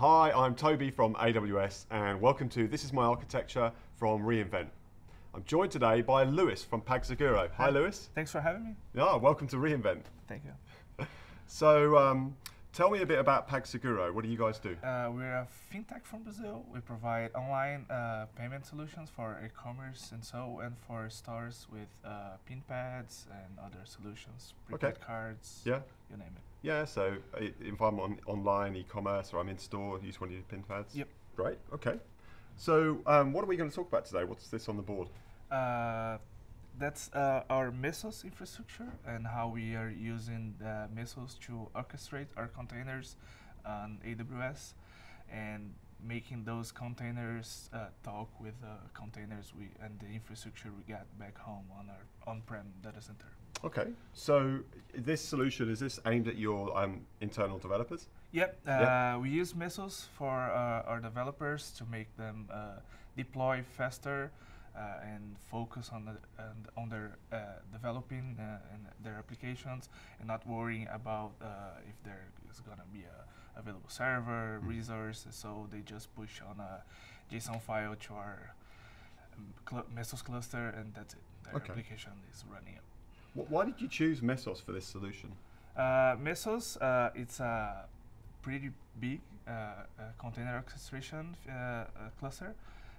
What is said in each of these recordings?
Hi, I'm Toby from AWS and welcome to This Is My Architecture from reInvent. I'm joined today by Luiz from Pagseguro. Hi Luiz. Thanks for having me. Yeah, welcome to reInvent. Thank you. So tell me a bit about Pagseguro. What do you guys do? We're a fintech from Brazil. We provide online payment solutions for e-commerce and for stores with PIN pads and other solutions, prepaid cards, yeah, you name it. Yeah, so if I'm on online e-commerce or I'm in store, use one of your PIN pads? Yep. Great, okay. So what are we going to talk about today? What's this on the board? That's our Mesos infrastructure and how we are using Mesos to orchestrate our containers on AWS and making those containers talk with containers and the infrastructure we got back home on our on-prem data center. Okay, so this solution, is this aimed at your internal developers? Yep, we use Mesos for our developers to make them deploy faster and focus on their developing and their applications and not worrying about if there is going to be a available server, resource, so they just push on a JSON file to our Mesos cluster and that's it. Their application is running it. Why did you choose Mesos for this solution? Mesos, it's a pretty big container orchestration cluster.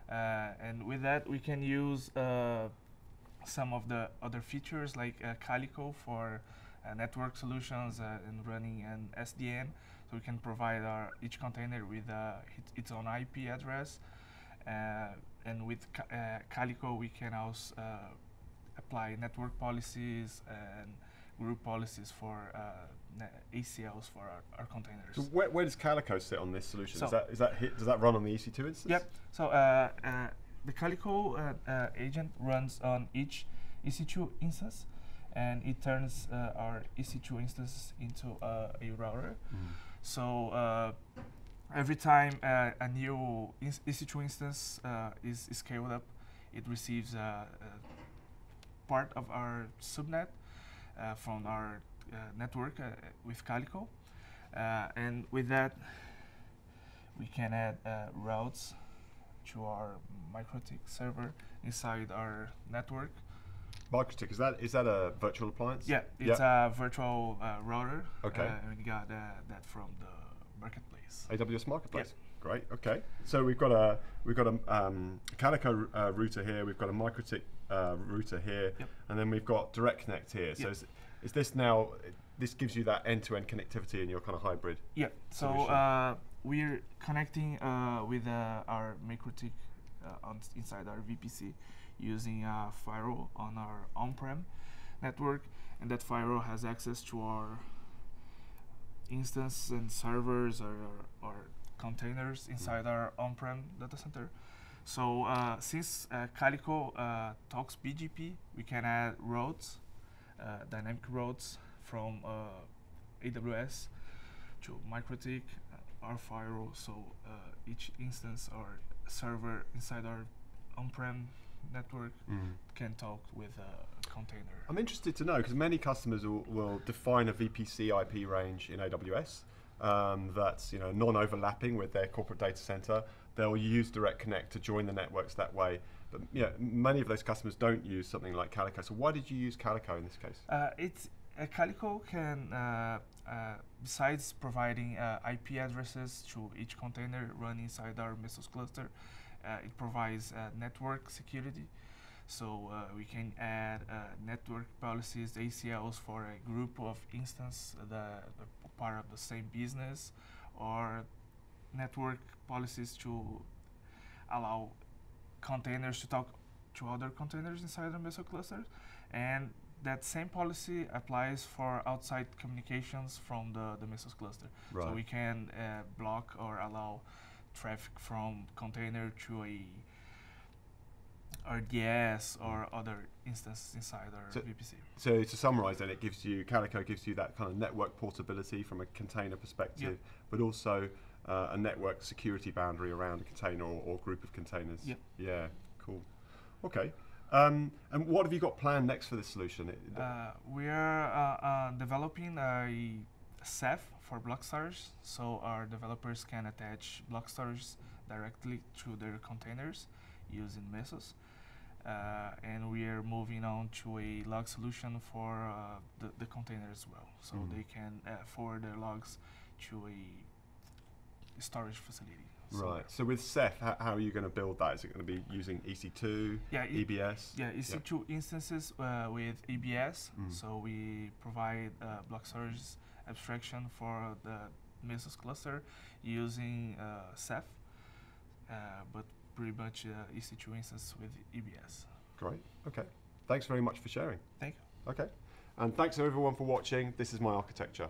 And with that, we can use some of the other features like Calico for network solutions and running an SDN. So we can provide each container with its own IP address. And with Calico, we can also apply network policies and group policies for ACLs for our containers. So where does Calico sit on this solution? So does that run on the EC2 instance? Yep. So the Calico agent runs on each EC2 instance, and it turns our EC2 instance into a router. So every time a new EC2 instance is scaled up, it receives part of our subnet from our network with Calico, and with that we can add routes to our Mikrotik server inside our network. Mikrotik, is that a virtual appliance? Yeah, it's a virtual router. Okay. And we got that from the marketplace. AWS Marketplace. Yeah. Great. Okay. So we've got a Calico router here. We've got a Mikrotik router here, and then we've got Direct Connect here. So is this now? This gives you that end-to-end connectivity in your kind of hybrid. Yeah. So we're connecting with our Mikrotik inside our VPC using a firewall on our on-prem network, and that firewall has access to our instance and servers or containers inside our on-prem data center. So since Calico talks BGP, we can add routes, dynamic routes from AWS to Mikrotik, our firewall. So each instance or server inside our on-prem network can talk with a container. I'm interested to know because many customers will define a VPC IP range in AWS that's non-overlapping with their corporate data center. They'll use Direct Connect to join the networks that way. But many of those customers don't use something like Calico. So why did you use Calico in this case? Calico can, besides providing IP addresses to each container run inside our Mesos cluster, it provides network security. So we can add network policies, ACLs for a group of instances that are part of the same business, or network policies to allow containers to talk to other containers inside the Mesos cluster. And that same policy applies for outside communications from the Mesos cluster. Right. So we can block or allow traffic from container to a RDS or other instances inside our VPC. So to summarize then, Calico gives you that kind of network portability from a container perspective, but also a network security boundary around a container or group of containers. Yeah, cool. Okay. And what have you got planned next for this solution? We are developing a Ceph for block storage, so our developers can attach block storage directly to their containers using Mesos. And we are moving on to a log solution for the container as well, so they can forward their logs to a storage facility. Right. So with Ceph, how are you going to build that? Is it going to be using EC2, EBS? Yeah, EC2 instances with EBS. So we provide block storage abstraction for the Mesos cluster using Ceph, but pretty much EC2 instance with EBS. Great. Okay. Thanks very much for sharing. Thank you. Okay. And thanks everyone for watching. This is my architecture.